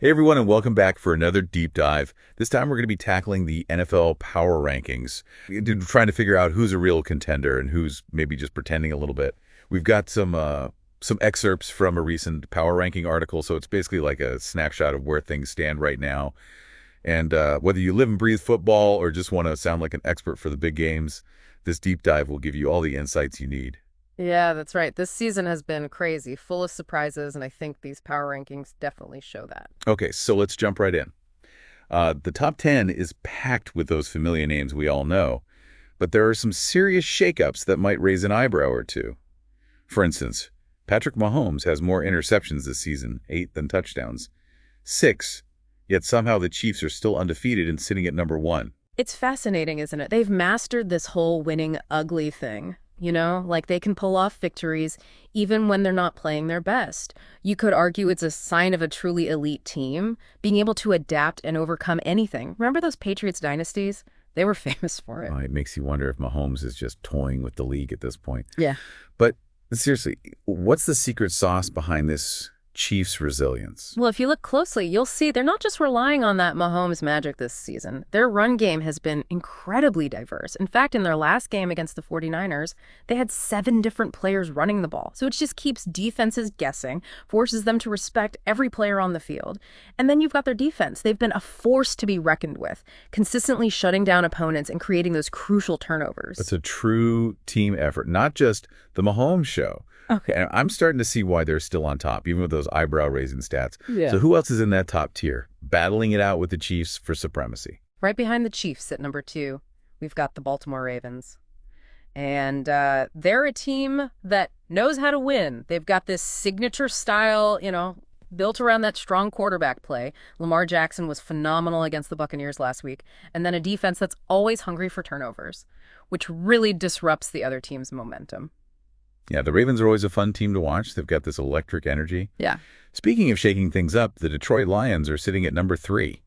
Hey everyone, and welcome back for another deep dive. This time we're going to be tackling the NFL power rankings, trying to figure out who's a real contender and who's maybe just pretending a little bit. We've got some excerpts from a recent power ranking article, so it's basically like a snapshot of where things stand right now. And whether you live and breathe football or just want to sound like an expert for the big games, this deep dive will give you all the insights you need. Yeah, that's right. This season has been crazy, full of surprises, and I think these power rankings definitely show that. Okay, so let's jump right in. The top 10 is packed with those familiar names we all know, but there are some serious shakeups that might raise an eyebrow or two. For instance, Patrick Mahomes has more interceptions this season, 8 than touchdowns. 6, yet somehow the Chiefs are still undefeated and sitting at number 1. It's fascinating, isn't it? They've mastered this whole winning ugly thing. Like they can pull off victories even when they're not playing their best. You could argue it's a sign of a truly elite team, being able to adapt and overcome anything. Remember those Patriots dynasties? They were famous for it. It makes you wonder if Mahomes is just toying with the league at this point. Yeah. But seriously, what's the secret sauce behind this Chiefs' resilience? Well, if you look closely, you'll see they're not just relying on that Mahomes magic this season. Their run game has been incredibly diverse. In fact, in their last game against the 49ers, they had 7 different players running the ball. So it just keeps defenses guessing, forces them to respect every player on the field. And then you've got their defense. They've been a force to be reckoned with, consistently shutting down opponents and creating those crucial turnovers. It's a true team effort, not just the Mahomes show. Okay. And I'm starting to see why they're still on top, even with those eyebrow-raising stats. Yeah. So who else is in that top tier, battling it out with the Chiefs for supremacy? Right behind the Chiefs at number 2, we've got the Baltimore Ravens. And they're a team that knows how to win. They've got this signature style, built around that strong quarterback play. Lamar Jackson was phenomenal against the Buccaneers last week. And then a defense that's always hungry for turnovers, which really disrupts the other team's momentum. Yeah, the Ravens are always a fun team to watch. They've got this electric energy. Yeah. Speaking of shaking things up, the Detroit Lions are sitting at number 3.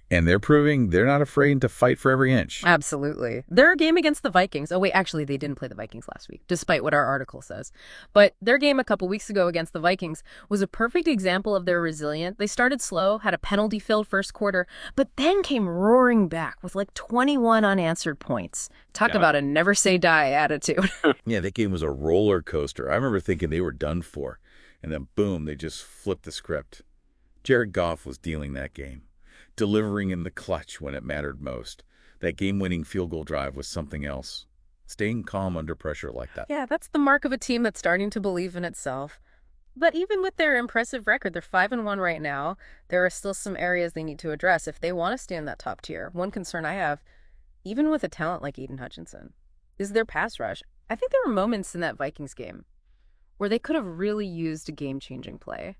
And they're proving they're not afraid to fight for every inch. Absolutely. Their game against the Vikings. Oh, wait, actually, they didn't play the Vikings last week, despite what our article says. But their game a couple weeks ago against the Vikings was a perfect example of their resilience. They started slow, had a penalty-filled first quarter, but then came roaring back with like 21 unanswered points. Talk about a never-say-die attitude. Yeah, that game was a roller coaster. I remember thinking they were done for. And then, boom, they just flipped the script. Jared Goff was dealing that game, delivering in the clutch when it mattered most. That game-winning field goal drive was something else. Staying calm under pressure like that. Yeah, that's the mark of a team that's starting to believe in itself. But even with their impressive record, they're 5-1 right now. There are still some areas they need to address if they want to stay in that top tier. One concern I have, even with a talent like Aiden Hutchinson, is their pass rush. I think there were moments in that Vikings game where they could have really used a game-changing play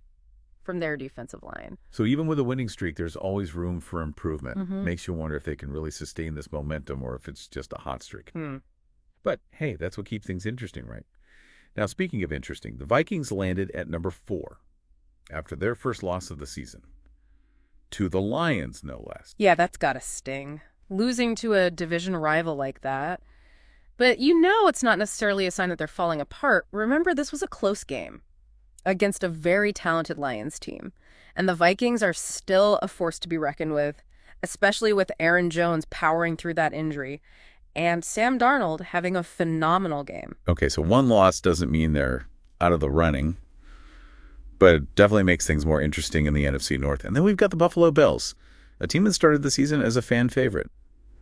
from their defensive line. So even with a winning streak, there's always room for improvement. Mm-hmm. Makes you wonder if they can really sustain this momentum or if it's just a hot streak. Hmm. But hey, that's what keeps things interesting, right? Now, speaking of interesting, the Vikings landed at number 4 after their first loss of the season. To the Lions, no less. Yeah, that's gotta sting. Losing to a division rival like that. But it's not necessarily a sign that they're falling apart. Remember, this was a close game against a very talented Lions team. And the Vikings are still a force to be reckoned with, especially with Aaron Jones powering through that injury and Sam Darnold having a phenomenal game. Okay, so one loss doesn't mean they're out of the running, but it definitely makes things more interesting in the NFC North. And then we've got the Buffalo Bills, a team that started the season as a fan favorite.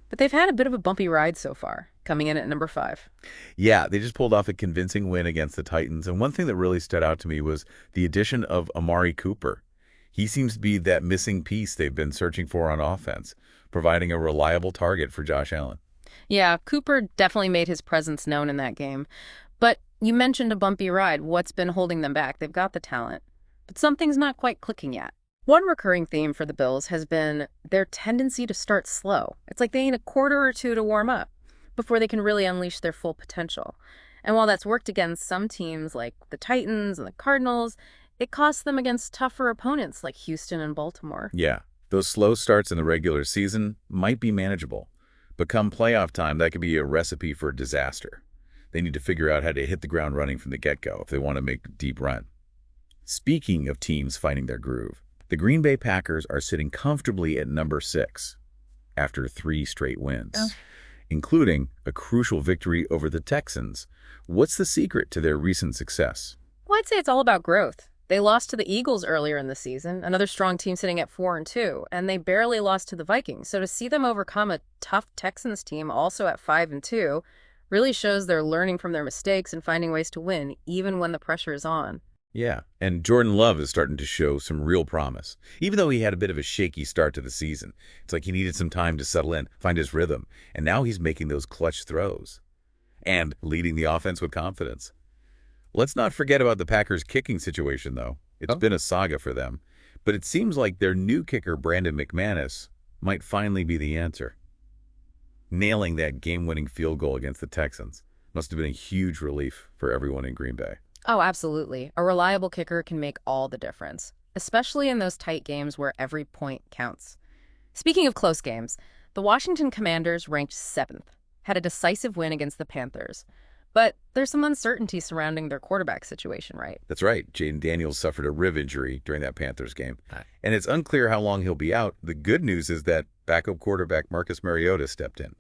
But they've had a bit of a bumpy ride so far, coming in at number 5. Yeah, they just pulled off a convincing win against the Titans. And one thing that really stood out to me was the addition of Amari Cooper. He seems to be that missing piece they've been searching for on offense, providing a reliable target for Josh Allen. Yeah, Cooper definitely made his presence known in that game. But you mentioned a bumpy ride. What's been holding them back? They've got the talent, but something's not quite clicking yet. One recurring theme for the Bills has been their tendency to start slow. It's like they need a quarter or two to warm up before they can really unleash their full potential. And while that's worked against some teams like the Titans and the Cardinals, it costs them against tougher opponents like Houston and Baltimore. Yeah, those slow starts in the regular season might be manageable, but come playoff time, that could be a recipe for disaster. They need to figure out how to hit the ground running from the get-go if they want to make a deep run. Speaking of teams finding their groove, The Green Bay Packers are sitting comfortably at number 6 after 3 straight wins, including a crucial victory over the Texans. What's the secret to their recent success? Well, I'd say it's all about growth. They lost to the Eagles earlier in the season, another strong team sitting at 4-2, and they barely lost to the Vikings. So to see them overcome a tough Texans team also at 5-2 really shows they're learning from their mistakes and finding ways to win, even when the pressure is on. Yeah, and Jordan Love is starting to show some real promise. Even though he had a bit of a shaky start to the season, it's like he needed some time to settle in, find his rhythm, and now he's making those clutch throws and leading the offense with confidence. Let's not forget about the Packers' kicking situation, though. It's been a saga for them, but it seems like their new kicker, Brandon McManus, might finally be the answer. Nailing that game-winning field goal against the Texans must have been a huge relief for everyone in Green Bay. Oh, absolutely. A reliable kicker can make all the difference, especially in those tight games where every point counts. Speaking of close games, the Washington Commanders ranked 7th, had a decisive win against the Panthers. But there's some uncertainty surrounding their quarterback situation, right? That's right. Jaden Daniels suffered a rib injury during that Panthers game, and it's unclear how long he'll be out. The good news is that backup quarterback Marcus Mariota stepped in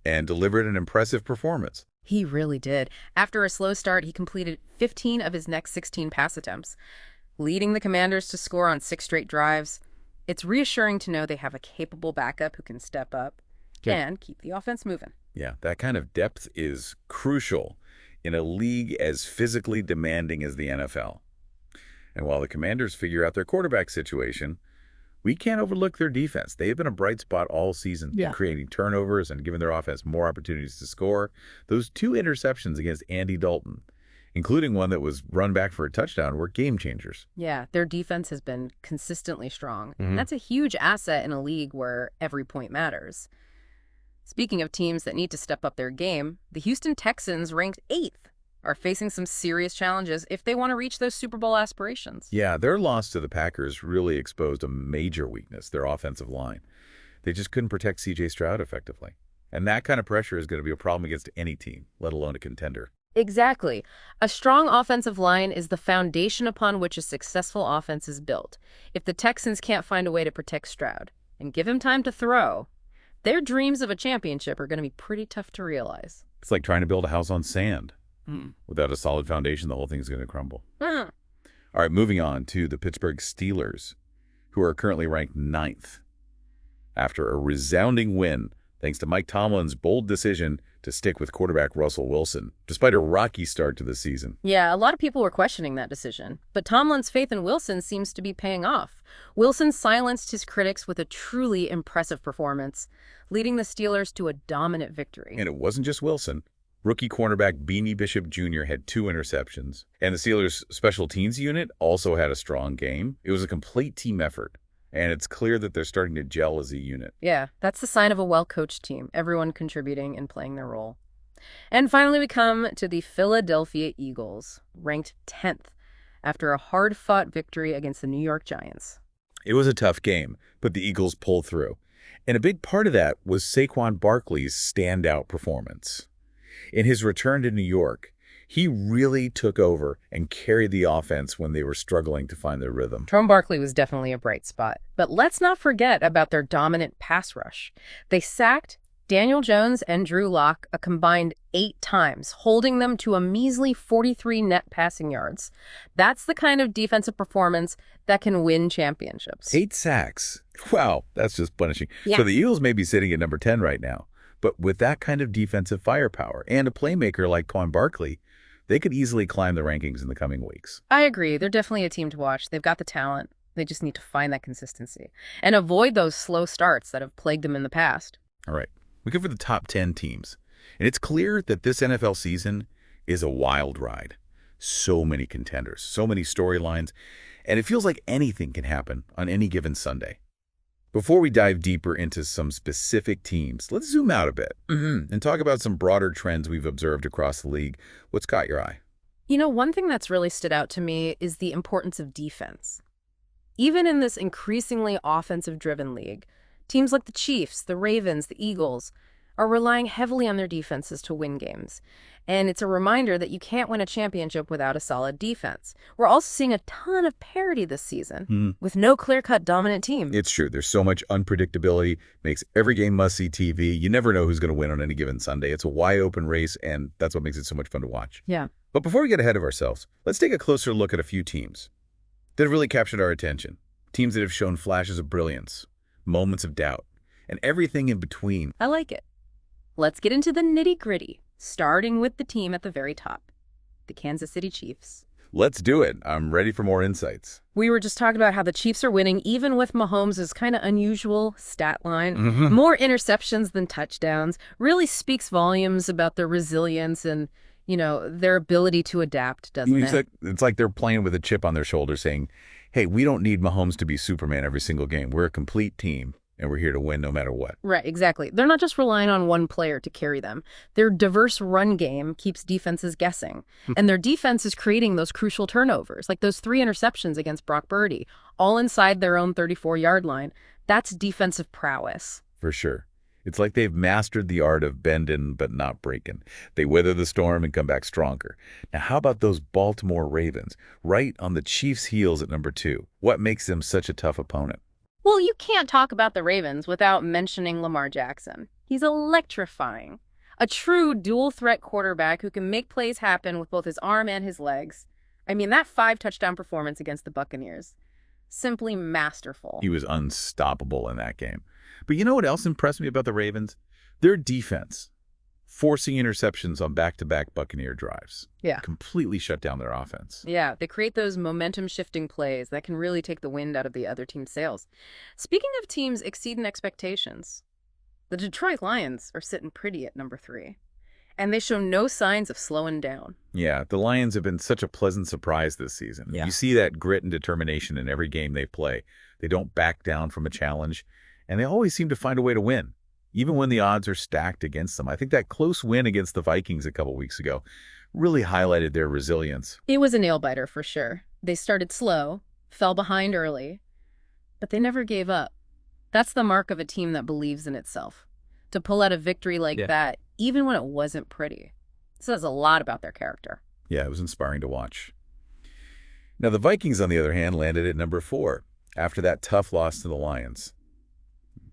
and delivered an impressive performance. He really did. After a slow start, he completed 15 of his next 16 pass attempts, leading the Commanders to score on 6 straight drives. It's reassuring to know they have a capable backup who can step up and keep the offense moving. Yeah, that kind of depth is crucial in a league as physically demanding as the NFL. And while the Commanders figure out their quarterback situation, we can't overlook their defense. They have been a bright spot all season, creating turnovers and giving their offense more opportunities to score. Those 2 interceptions against Andy Dalton, including one that was run back for a touchdown, were game changers. Yeah, their defense has been consistently strong. That's a huge asset in a league where every point matters. Speaking of teams that need to step up their game, the Houston Texans, ranked 8th, are facing some serious challenges if they want to reach those Super Bowl aspirations. Yeah, their loss to the Packers really exposed a major weakness, their offensive line. They just couldn't protect C.J. Stroud effectively. And that kind of pressure is going to be a problem against any team, let alone a contender. Exactly. A strong offensive line is the foundation upon which a successful offense is built. If the Texans can't find a way to protect Stroud and give him time to throw, their dreams of a championship are going to be pretty tough to realize. It's like trying to build a house on sand. Without a solid foundation, the whole thing's going to crumble. All right, moving on to the Pittsburgh Steelers, who are currently ranked 9th after a resounding win thanks to Mike Tomlin's bold decision to stick with quarterback Russell Wilson, despite a rocky start to the season. Yeah, a lot of people were questioning that decision, but Tomlin's faith in Wilson seems to be paying off. Wilson silenced his critics with a truly impressive performance, leading the Steelers to a dominant victory. And it wasn't just Wilson. Rookie cornerback Beanie Bishop Jr. had 2 interceptions, and the Steelers' special teams unit also had a strong game. It was a complete team effort, and it's clear that they're starting to gel as a unit. Yeah, that's the sign of a well-coached team, everyone contributing and playing their role. And finally, we come to the Philadelphia Eagles, ranked 10th, after a hard-fought victory against the New York Giants. It was a tough game, but the Eagles pulled through. And a big part of that was Saquon Barkley's standout performance. In his return to New York, he really took over and carried the offense when they were struggling to find their rhythm. Tyrone Barkley was definitely a bright spot. But let's not forget about their dominant pass rush. They sacked Daniel Jones and Drew Lock a combined 8 times, holding them to a measly 43 net passing yards. That's the kind of defensive performance that can win championships. 8 sacks. Wow, that's just punishing. Yeah. So the Eagles may be sitting at number 10 right now. But with that kind of defensive firepower and a playmaker like Saquon Barkley, they could easily climb the rankings in the coming weeks. I agree. They're definitely a team to watch. They've got the talent. They just need to find that consistency and avoid those slow starts that have plagued them in the past. All right, we go for the top 10 teams. And it's clear that this NFL season is a wild ride. So many contenders, so many storylines, and it feels like anything can happen on any given Sunday. Before we dive deeper into some specific teams, let's zoom out a bit and talk about some broader trends we've observed across the league. What's caught your eye? You know, one thing that's really stood out to me is the importance of defense. Even in this increasingly offensive-driven league, teams like the Chiefs, the Ravens, the Eagles are relying heavily on their defenses to win games. And it's a reminder that you can't win a championship without a solid defense. We're also seeing a ton of parity this season, with no clear-cut dominant team. It's true. There's so much unpredictability, makes every game must-see TV. You never know who's going to win on any given Sunday. It's a wide-open race, and that's what makes it so much fun to watch. Yeah. But before we get ahead of ourselves, let's take a closer look at a few teams that have really captured our attention. Teams that have shown flashes of brilliance, moments of doubt, and everything in between. I like it. Let's get into the nitty-gritty, starting with the team at the very top, the Kansas City Chiefs. Let's do it. I'm ready for more insights. We were just talking about how the Chiefs are winning, even with Mahomes' kind of unusual stat line. Mhm. More interceptions than touchdowns. Really speaks volumes about their resilience and, their ability to adapt, doesn't it? It's like they're playing with a chip on their shoulder saying, hey, we don't need Mahomes to be Superman every single game. We're a complete team, and we're here to win no matter what. Right, exactly. They're not just relying on one player to carry them. Their diverse run game keeps defenses guessing. And their defense is creating those crucial turnovers, like those 3 interceptions against Brock Purdy, all inside their own 34-yard line. That's defensive prowess. For sure. It's like they've mastered the art of bending but not breaking. They weather the storm and come back stronger. Now, how about those Baltimore Ravens, right on the Chiefs' heels at number 2? What makes them such a tough opponent? Well, you can't talk about the Ravens without mentioning Lamar Jackson. He's electrifying. A true dual-threat quarterback who can make plays happen with both his arm and his legs. I mean, that 5-touchdown performance against the Buccaneers, simply masterful. He was unstoppable in that game. But you know what else impressed me about the Ravens? Their defense, forcing interceptions on back-to-back Buccaneer drives. Yeah. Completely shut down their offense. Yeah, they create those momentum-shifting plays that can really take the wind out of the other team's sails. Speaking of teams exceeding expectations, the Detroit Lions are sitting pretty at number 3. And they show no signs of slowing down. Yeah, the Lions have been such a pleasant surprise this season. Yeah. You see that grit and determination in every game they play. They don't back down from a challenge, and they always seem to find a way to win, even when the odds are stacked against them. I think that close win against the Vikings a couple weeks ago really highlighted their resilience. It was a nail-biter for sure. They started slow, fell behind early, but they never gave up. That's the mark of a team that believes in itself. To pull out a victory like that, even when it wasn't pretty, says a lot about their character. Yeah, it was inspiring to watch. Now, the Vikings, on the other hand, landed at number 4 after that tough loss to the Lions,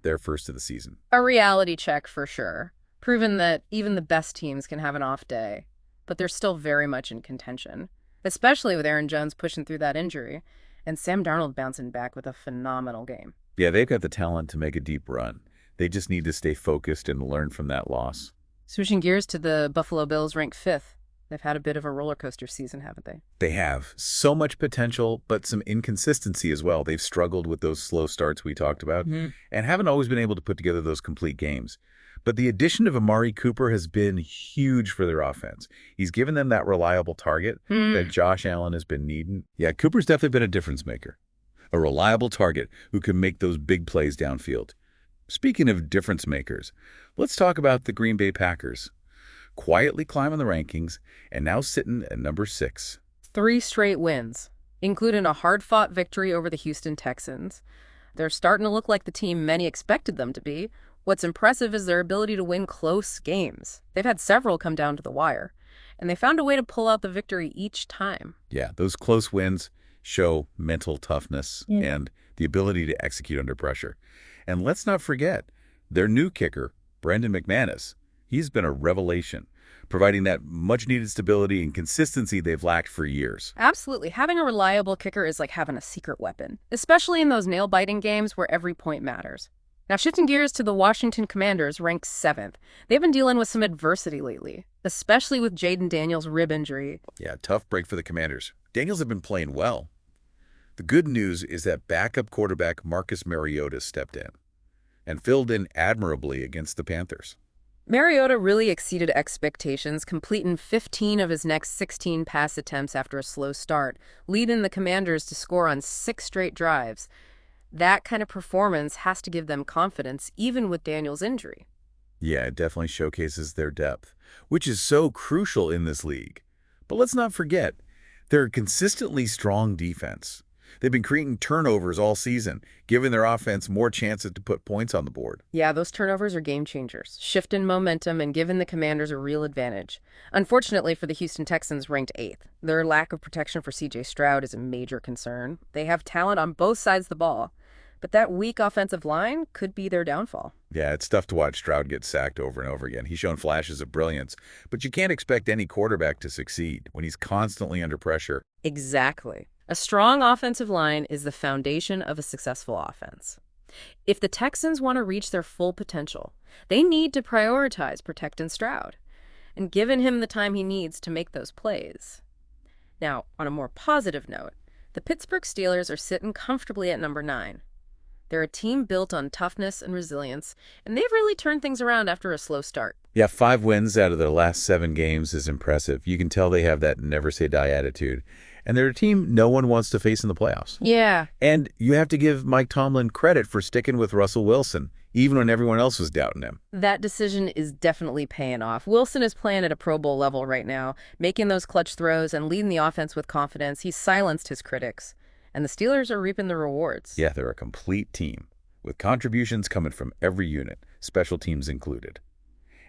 their first of the season. A reality check for sure. Proven that even the best teams can have an off day, but they're still very much in contention, especially with Aaron Jones pushing through that injury and Sam Darnold bouncing back with a phenomenal game. Yeah, they've got the talent to make a deep run. They just need to stay focused and learn from that loss. Switching gears to the Buffalo Bills, ranked 5th. They've had a bit of a roller coaster season, haven't they? They have so much potential, but some inconsistency as well. They've struggled with those slow starts we talked about and haven't always been able to put together those complete games. But the addition of Amari Cooper has been huge for their offense. He's given them that reliable target that Josh Allen has been needing. Yeah, Cooper's definitely been a difference maker. A reliable target who can make those big plays downfield. Speaking of difference makers, let's talk about the Green Bay Packers. Quietly climbing the rankings and now sitting at number 6. 3 straight wins, including a hard-fought victory over the Houston Texans. They're starting to look like the team many expected them to be. What's impressive is their ability to win close games. They've had several come down to the wire, and they found a way to pull out the victory each time. Yeah, those close wins show mental toughness and the ability to execute under pressure. And let's not forget, their new kicker, Brendan McManus, he's been a revelation, providing that much-needed stability and consistency they've lacked for years. Absolutely. Having a reliable kicker is like having a secret weapon, especially in those nail-biting games where every point matters. Now, shifting gears to the Washington Commanders, ranked 7th. They've been dealing with some adversity lately, especially with Jaden Daniels' rib injury. Yeah, tough break for the Commanders. Daniels have been playing well. The good news is that backup quarterback Marcus Mariota stepped in and filled in admirably against the Panthers. Mariota really exceeded expectations, completing 15 of his next 16 pass attempts after a slow start, leading the Commanders to score on 6 straight drives. That kind of performance has to give them confidence, even with Daniels' injury. Yeah, it definitely showcases their depth, which is so crucial in this league. But let's not forget, they're a consistently strong defense. They've been creating turnovers all season, giving their offense more chances to put points on the board. Yeah, those turnovers are game changers, shifting momentum and giving the Commanders a real advantage. Unfortunately for the Houston Texans, ranked 8th, their lack of protection for C.J. Stroud is a major concern. They have talent on both sides of the ball, but that weak offensive line could be their downfall. Yeah, it's tough to watch Stroud get sacked over and over again. He's shown flashes of brilliance, but you can't expect any quarterback to succeed when he's constantly under pressure. Exactly. A strong offensive line is the foundation of a successful offense. If the Texans want to reach their full potential, they need to prioritize protecting Stroud and giving him the time he needs to make those plays. Now, on a more positive note, the Pittsburgh Steelers are sitting comfortably at number 9. They're a team built on toughness and resilience, and they've really turned things around after a slow start. Yeah, 5 wins out of their last 7 games is impressive. You can tell they have that never-say-die attitude. And they're a team no one wants to face in the playoffs. Yeah. And you have to give Mike Tomlin credit for sticking with Russell Wilson, even when everyone else was doubting him. That decision is definitely paying off. Wilson is playing at a Pro Bowl level right now, making those clutch throws and leading the offense with confidence. He's silenced his critics, and the Steelers are reaping the rewards. Yeah, they're a complete team, with contributions coming from every unit, special teams included.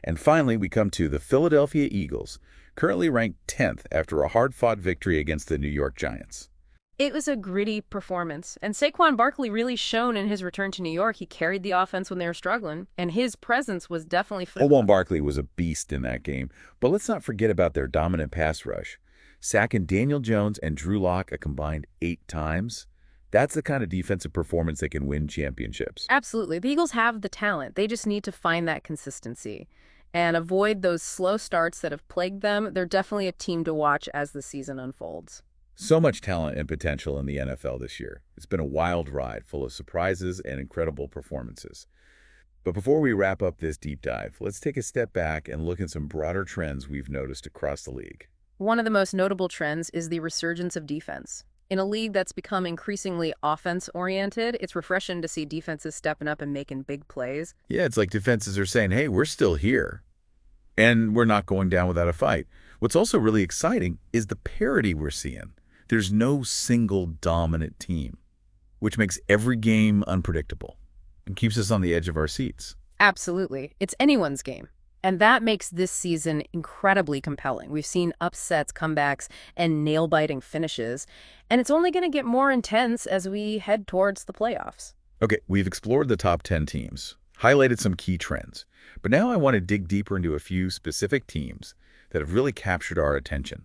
And finally, we come to the Philadelphia Eagles, currently ranked 10th after a hard-fought victory against the New York Giants. It was a gritty performance, and Saquon Barkley really shone in his return to New York. He carried the offense when they were struggling, and his presence was definitely... Saquon Barkley was a beast in that game, but let's not forget about their dominant pass rush. Sacking Daniel Jones and Drew Lock a combined 8 times. That's the kind of defensive performance that can win championships. Absolutely. The Eagles have the talent. They just need to find that consistency and avoid those slow starts that have plagued them. They're definitely a team to watch as the season unfolds. So much talent and potential in the NFL this year. It's been a wild ride, full of surprises and incredible performances. But before we wrap up this deep dive, let's take a step back and look at some broader trends we've noticed across the league. One of the most notable trends is the resurgence of defense. In a league that's become increasingly offense-oriented, it's refreshing to see defenses stepping up and making big plays. Yeah, it's like defenses are saying, hey, we're still here, and we're not going down without a fight. What's also really exciting is the parity we're seeing. There's no single dominant team, which makes every game unpredictable and keeps us on the edge of our seats. Absolutely. It's anyone's game. And that makes this season incredibly compelling. We've seen upsets, comebacks, and nail-biting finishes, and it's only going to get more intense as we head towards the playoffs. Okay, we've explored the top 10 teams, highlighted some key trends, but now I want to dig deeper into a few specific teams that have really captured our attention.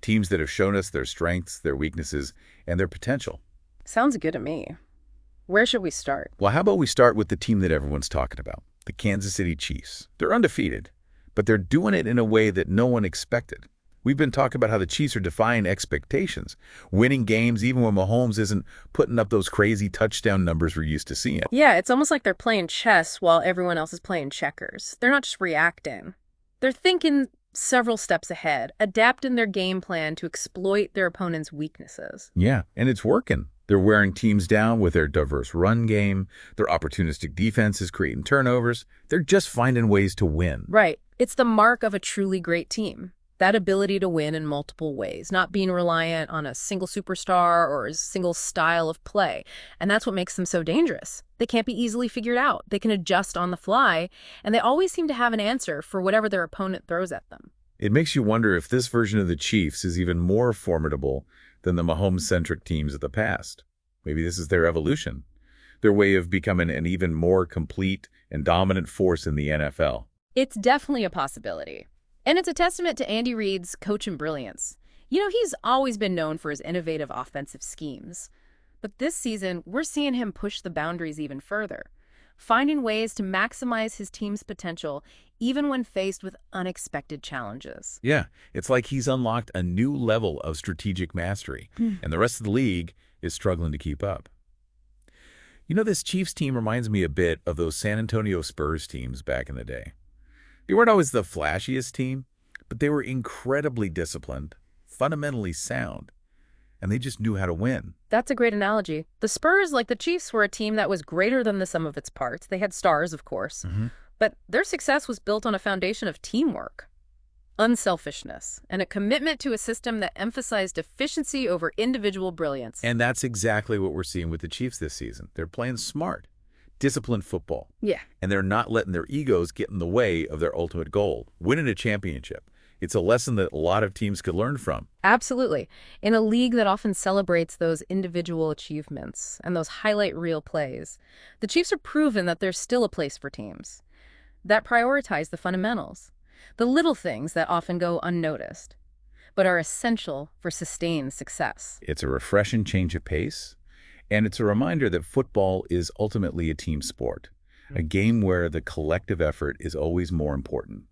Teams that have shown us their strengths, their weaknesses, and their potential. Sounds good to me. Where should we start? Well, how about we start with the team that everyone's talking about, the Kansas City Chiefs. They're undefeated, but they're doing it in a way that no one expected. We've been talking about how the Chiefs are defying expectations, winning games even when Mahomes isn't putting up those crazy touchdown numbers we're used to seeing. Yeah, it's almost like they're playing chess while everyone else is playing checkers. They're not just reacting. They're thinking several steps ahead, adapting their game plan to exploit their opponent's weaknesses. Yeah, and it's working. They're wearing teams down with their diverse run game. Their opportunistic defense is creating turnovers. They're just finding ways to win. Right. It's the mark of a truly great team. That ability to win in multiple ways, not being reliant on a single superstar or a single style of play. And that's what makes them so dangerous. They can't be easily figured out. They can adjust on the fly, and they always seem to have an answer for whatever their opponent throws at them. It makes you wonder if this version of the Chiefs is even more formidable than the Mahomes-centric teams of the past. Maybe this is their evolution, their way of becoming an even more complete and dominant force in the NFL. It's definitely a possibility. And it's a testament to Andy Reid's coaching brilliance. You know, he's always been known for his innovative offensive schemes. But this season, we're seeing him push the boundaries even further, finding ways to maximize his team's potential even when faced with unexpected challenges. Yeah, it's like he's unlocked a new level of strategic mastery, and the rest of the league is struggling to keep up. You know, this Chiefs team reminds me a bit of those San Antonio Spurs teams back in the day. They weren't always the flashiest team, but they were incredibly disciplined, fundamentally sound, and they just knew how to win. That's a great analogy. The Spurs, like the Chiefs, were a team that was greater than the sum of its parts. They had stars, of course, but their success was built on a foundation of teamwork. unselfishness, and a commitment to a system that emphasized efficiency over individual brilliance. And that's exactly what we're seeing with the Chiefs this season. They're playing smart, disciplined football. Yeah. And they're not letting their egos get in the way of their ultimate goal, winning a championship. It's a lesson that a lot of teams could learn from. Absolutely. In a league that often celebrates those individual achievements and those highlight reel plays, the Chiefs are proven that there's still a place for teams that prioritize the fundamentals, the little things that often go unnoticed, but are essential for sustained success. It's a refreshing change of pace, and it's a reminder that football is ultimately a team sport, a game where the collective effort is always more important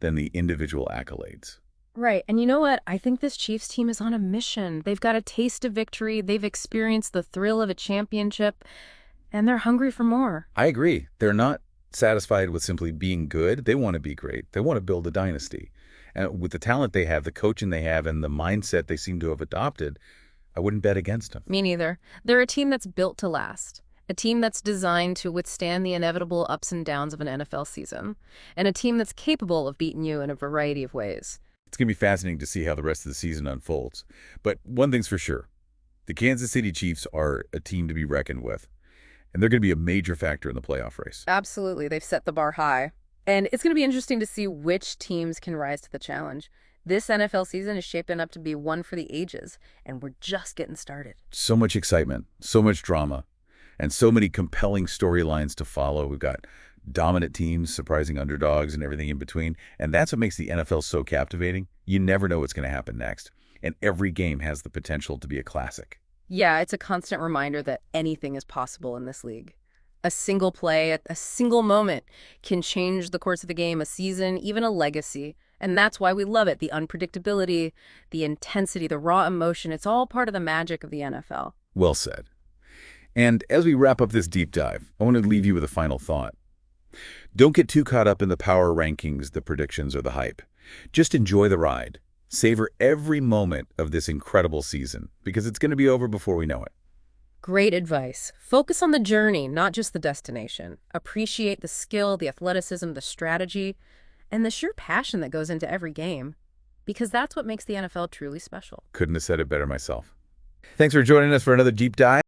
than the individual accolades. Right. And you know what? I think this Chiefs team is on a mission. They've got a taste of victory. They've experienced the thrill of a championship, and they're hungry for more. I agree. They're not satisfied with simply being good. They want to be great. They want to build a dynasty. And with the talent they have, the coaching they have, and the mindset they seem to have adopted, I wouldn't bet against them. Me neither. They're a team that's built to last. A team that's designed to withstand the inevitable ups and downs of an NFL season. And a team that's capable of beating you in a variety of ways. It's going to be fascinating to see how the rest of the season unfolds. But one thing's for sure. The Kansas City Chiefs are a team to be reckoned with. And they're going to be a major factor in the playoff race. Absolutely. They've set the bar high. And it's going to be interesting to see which teams can rise to the challenge. This NFL season is shaping up to be one for the ages, and we're just getting started. So much excitement, so much drama, and so many compelling storylines to follow. We've got dominant teams, surprising underdogs, and everything in between. And that's what makes the NFL so captivating. You never know what's going to happen next. And every game has the potential to be a classic. Yeah, it's a constant reminder that anything is possible in this league. A single play, a single moment can change the course of the game, a season, even a legacy. And that's why we love it. The unpredictability, the intensity, the raw emotion, it's all part of the magic of the NFL. Well said. And as we wrap up this deep dive, I want to leave you with a final thought. Don't get too caught up in the power rankings, the predictions, or the hype. Just enjoy the ride. Savor every moment of this incredible season, because it's going to be over before we know it. Great advice. Focus on the journey, not just the destination. Appreciate the skill, the athleticism, the strategy, and the sheer passion that goes into every game, because that's what makes the NFL truly special. Couldn't have said it better myself. Thanks for joining us for another deep dive.